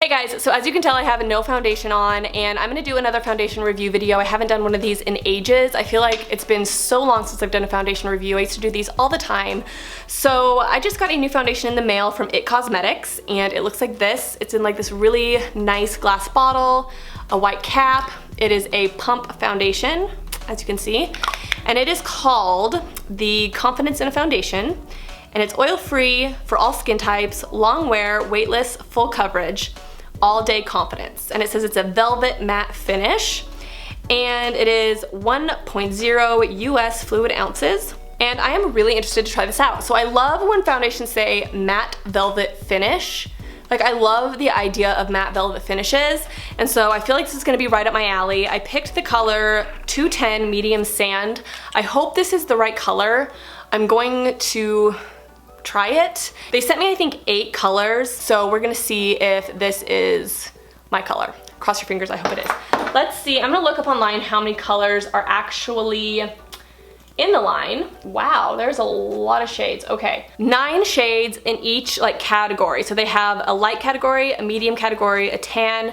Hey guys, so as you can tell I have no foundation on and I'm gonna do another foundation review video. I haven't done one of these in ages. I feel like it's been so long since I've done a foundation review. I used to do these all the time. So I just got a new foundation in the mail from It Cosmetics and it looks like this. It's in like this really nice glass bottle, a white cap. It is a pump foundation, as you can see, and it is called the Confidence in a Foundation. And it's oil-free for all skin types, long wear, weightless, full coverage, all day confidence. And it says it's a velvet matte finish and it is 1.0 US fluid ounces. And I am really interested to try this out. So I love when foundations say matte velvet finish. Like, I love the idea of matte velvet finishes, and so I feel like this is gonna be right up my alley. I picked the color 210 medium sand. I hope this is the right color. I'm going to try it. They sent me, I think, 8 colors, so we're gonna see if this is my color. Cross your fingers, I hope it is. Let's see, I'm gonna look up online how many colors are actually in the line. Wow, there's a lot of shades. Okay, 9 shades in each like category. So they have a light category, a medium category, a tan,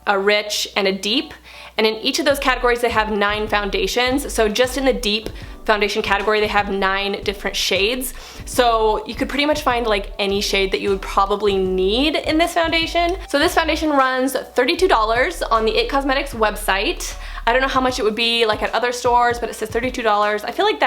a rich, and a deep. And in each of those categories they have 9 foundations. So just in the deep foundation category they have 9 different shades. So you could pretty much find like any shade that you would probably need in this foundation. So this foundation runs $32 on the It Cosmetics website. I don't know how much it would be like at other stores, but it says $32. I feel like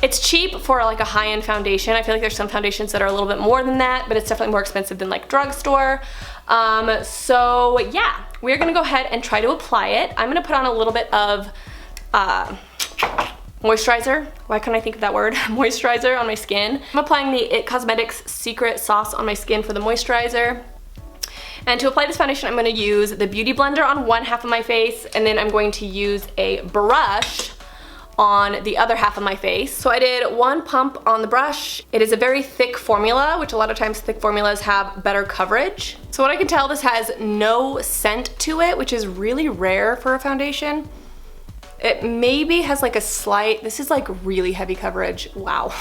it's cheap for like a high-end foundation. I feel like there's some foundations that are a little bit more than that, but it's definitely more expensive than like drugstore. So yeah, we're gonna go ahead and try to apply it. I'm gonna put on a little bit of moisturizer. Why couldn't I think of that word? Moisturizer on my skin. I'm applying the It Cosmetics Secret Sauce on my skin for the moisturizer. And to apply this foundation, I'm gonna use the Beauty Blender on one half of my face, and then I'm going to use a brush on the other half of my face. So I did 1 pump on the brush. It is a very thick formula, which a lot of times thick formulas have better coverage. So what I can tell, this has no scent to it, which is really rare for a foundation. It maybe has like a slight, this is like really heavy coverage. Wow.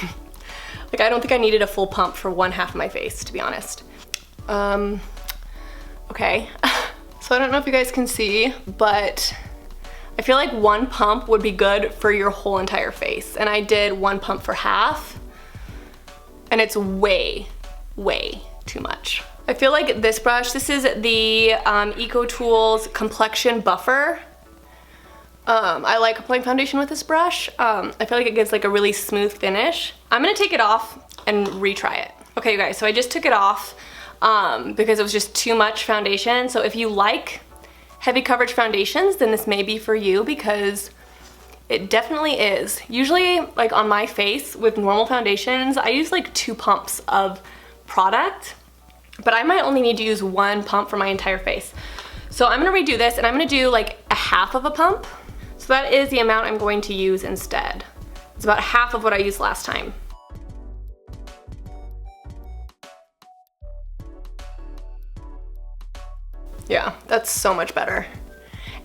Like, I don't think I needed a full pump for one half of my face, to be honest. Okay, so I don't know if you guys can see, but I feel like 1 pump would be good for your whole entire face. And I did 1 pump for half, and it's way, way too much. I feel like this brush, this is the Eco Tools Complexion Buffer. I like applying foundation with this brush. I feel like it gives like a really smooth finish. I'm gonna take it off and retry it. Okay, you guys, so I just took it off because it was just too much foundation. So if you like heavy coverage foundations, then this may be for you, because it definitely is. Usually, like on my face with normal foundations, I use like 2 pumps of product, but I might only need to use 1 pump for my entire face. So I'm gonna redo this, and I'm gonna do like a half of a pump. So that is the amount I'm going to use instead. It's about half of what I used last time. Yeah, that's so much better.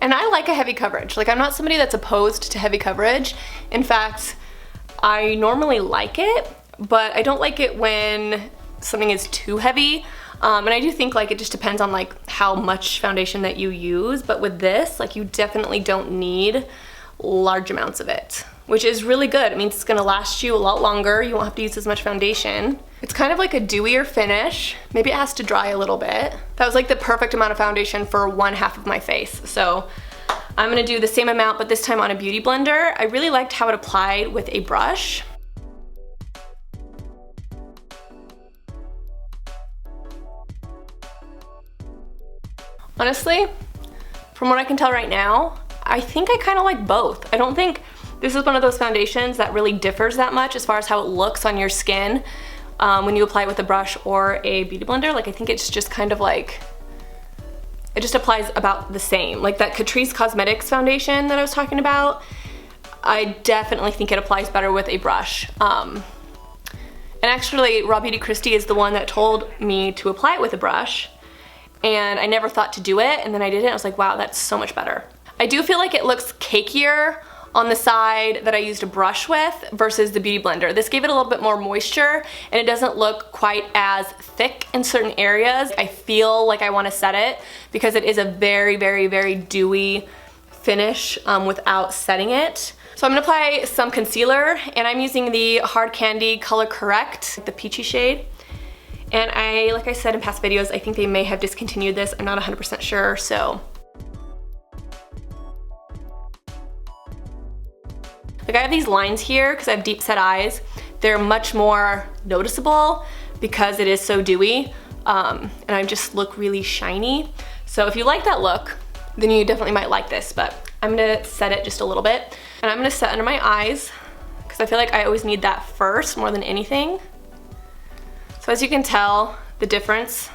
And I like a heavy coverage. Like, I'm not somebody that's opposed to heavy coverage. In fact, I normally like it, but I don't like it when something is too heavy. And I do think like it just depends on like how much foundation that you use, but with this, like, you definitely don't need large amounts of it, which is really good. It means it's gonna last you a lot longer. You won't have to use as much foundation. It's kind of like a dewier finish. Maybe it has to dry a little bit. That was like the perfect amount of foundation for one half of my face. So I'm gonna do the same amount, but this time on a Beauty Blender. I really liked how it applied with a brush. Honestly, from what I can tell right now, I think I kind of like both. I don't think this is one of those foundations that really differs that much as far as how it looks on your skin when you apply it with a brush or a Beauty Blender. Like, I think it's just kind of like, it just applies about the same. Like that Catrice Cosmetics foundation that I was talking about, I definitely think it applies better with a brush. And actually, Raw Beauty Kristi is the one that told me to apply it with a brush. And I never thought to do it, and then I did it and I was like, wow, that's so much better. I do feel like it looks cakier on the side that I used a brush with versus the Beauty Blender. This gave it a little bit more moisture and it doesn't look quite as thick in certain areas. I feel like I want to set it because it is a very, very, very dewy finish without setting it. So I'm gonna apply some concealer and I'm using the Hard Candy Color Correct, the peachy shade. And like I said in past videos, I think they may have discontinued this. I'm not 100% sure, so. Like I have these lines here because I have deep set eyes. They're much more noticeable because it is so dewy and I just look really shiny. So if you like that look, then you definitely might like this, but I'm gonna set it just a little bit. And I'm gonna set under my eyes because I feel like I always need that first more than anything. So as you can tell, the difference,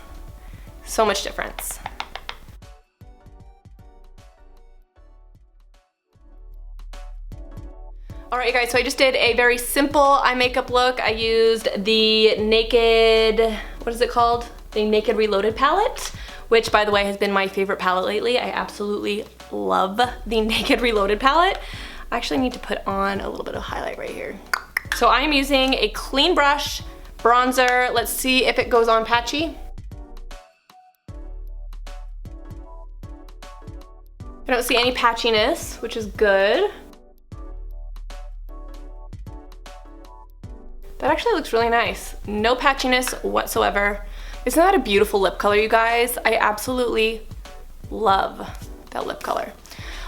so much difference. Alright guys, so I just did a very simple eye makeup look. I used the Naked, what is it called? The Naked Reloaded palette, which by the way has been my favorite palette lately. I absolutely love the Naked Reloaded palette. I actually need to put on a little bit of highlight right here. So I'm using a clean brush, bronzer. Let's see if it goes on patchy. I don't see any patchiness, which is good. That actually looks really nice. No patchiness whatsoever. Isn't that a beautiful lip color, you guys? I absolutely love that lip color.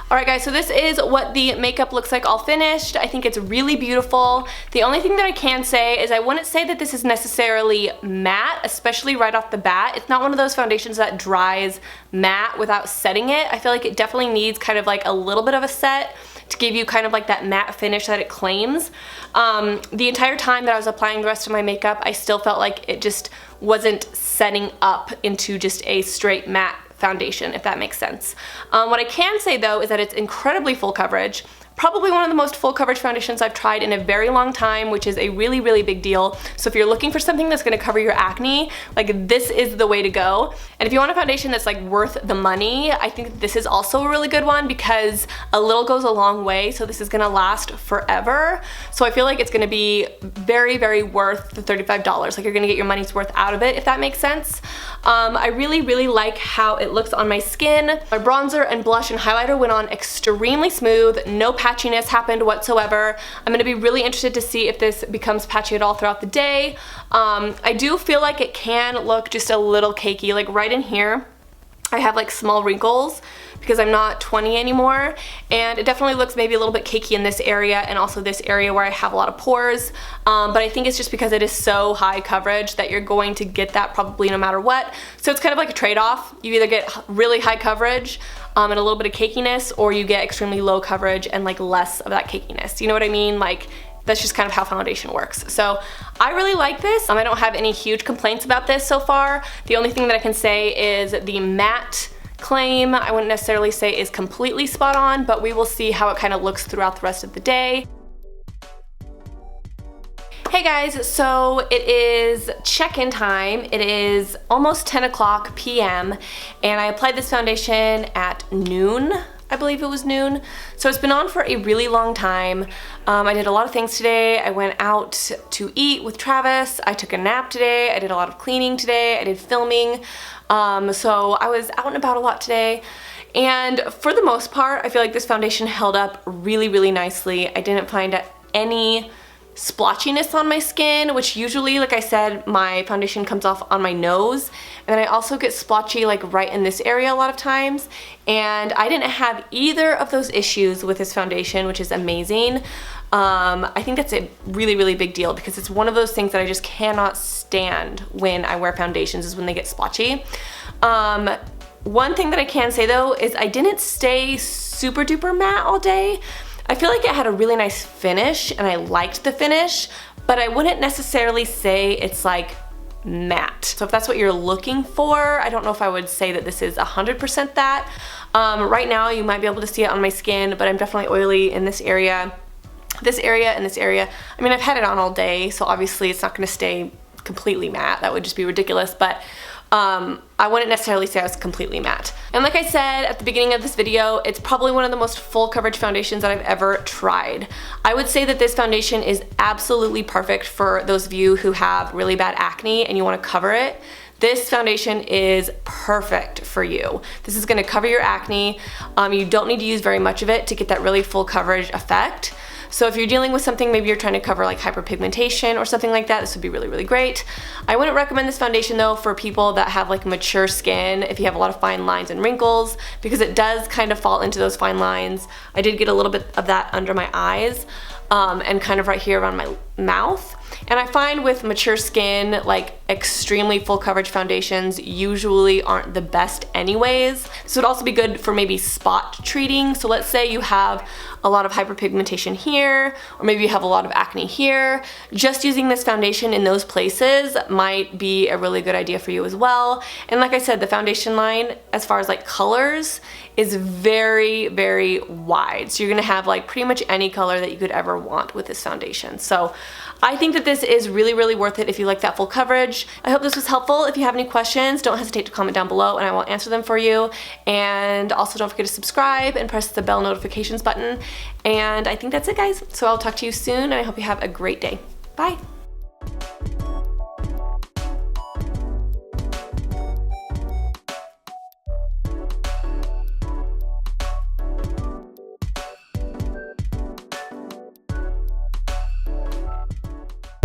Alright guys, so this is what the makeup looks like all finished. I think it's really beautiful. The only thing that I can say is I wouldn't say that this is necessarily matte, especially right off the bat. It's not one of those foundations that dries matte without setting it. I feel like it definitely needs kind of like a little bit of a set to give you kind of like that matte finish that it claims. The entire time that I was applying the rest of my makeup, I still felt like it just wasn't setting up into just a straight matte foundation, if that makes sense. What I can say though is that it's incredibly full coverage. Probably one of the most full coverage foundations I've tried in a very long time, which is a really, really big deal. So if you're looking for something that's gonna cover your acne, like this is the way to go. And if you want a foundation that's like worth the money, I think this is also a really good one because a little goes a long way. So this is gonna last forever. So I feel like it's gonna be very, very worth the $35. Like you're gonna get your money's worth out of it, if that makes sense. I really, really like how it looks on my skin. My bronzer and blush and highlighter went on extremely smooth. No patchiness happened whatsoever. I'm gonna be really interested to see if this becomes patchy at all throughout the day. I do feel like it can look just a little cakey, like right in here. I have like small wrinkles because I'm not 20 anymore, and it definitely looks maybe a little bit cakey in this area and also this area where I have a lot of pores, but I think it's just because it is so high coverage that you're going to get that probably no matter what. So it's kind of like a trade-off. You either get really high coverage and a little bit of cakiness, or you get extremely low coverage and like less of that cakiness. You know what I mean? Like that's just kind of how foundation works. So I really like this. I don't have any huge complaints about this so far. The only thing that I can say is the matte claim, I wouldn't necessarily say is completely spot on, but we will see how it kind of looks throughout the rest of the day. Hey guys, so it is check-in time. It is almost 10 o'clock p.m. and I applied this foundation at noon. I believe it was noon. So it's been on for a really long time. I did a lot of things today. I went out to eat with Travis. I took a nap today. I did a lot of cleaning today. I did filming. So I was out and about a lot today. And for the most part, I feel like this foundation held up really, really nicely. I didn't find any splotchiness on my skin, which usually, like I said, my foundation comes off on my nose, and then I also get splotchy like right in this area a lot of times, and I didn't have either of those issues with this foundation, which is amazing. I think that's a really, really big deal because it's one of those things that I just cannot stand when I wear foundations is when they get splotchy. One thing that I can say though is I didn't stay super duper matte all day. I feel like it had a really nice finish and I liked the finish, but I wouldn't necessarily say it's like matte. So if that's what you're looking for, I don't know if I would say that this is 100% that. Right now you might be able to see it on my skin, but I'm definitely oily in this area, and this area. I mean, I've had it on all day, so obviously it's not gonna stay completely matte. That would just be ridiculous, but I wouldn't necessarily say I was completely matte. And like I said at the beginning of this video, it's probably one of the most full coverage foundations that I've ever tried. I would say that this foundation is absolutely perfect for those of you who have really bad acne and you want to cover it. This foundation is perfect for you. This is going to cover your acne. You don't need to use very much of it to get that really full coverage effect. So if you're dealing with something, maybe you're trying to cover like hyperpigmentation or something like that, this would be really, really great. I wouldn't recommend this foundation though for people that have like mature skin, if you have a lot of fine lines and wrinkles, because it does kind of fall into those fine lines. I did get a little bit of that under my eyes and kind of right here around my mouth. And I find with mature skin, like extremely full coverage foundations usually aren't the best anyways. So it'd also be good for maybe spot treating. So let's say you have a lot of hyperpigmentation here, or maybe you have a lot of acne here. Just using this foundation in those places might be a really good idea for you as well. And like I said, the foundation line, as far as like colors, is very, very wide. So you're gonna have like pretty much any color that you could ever want with this foundation. So I think that this is really, really worth it if you like that full coverage. I hope this was helpful. If you have any questions, don't hesitate to comment down below and I will answer them for you. And also don't forget to subscribe and press the bell notifications button. And I think that's it, guys. So I'll talk to you soon and I hope you have a great day. Bye.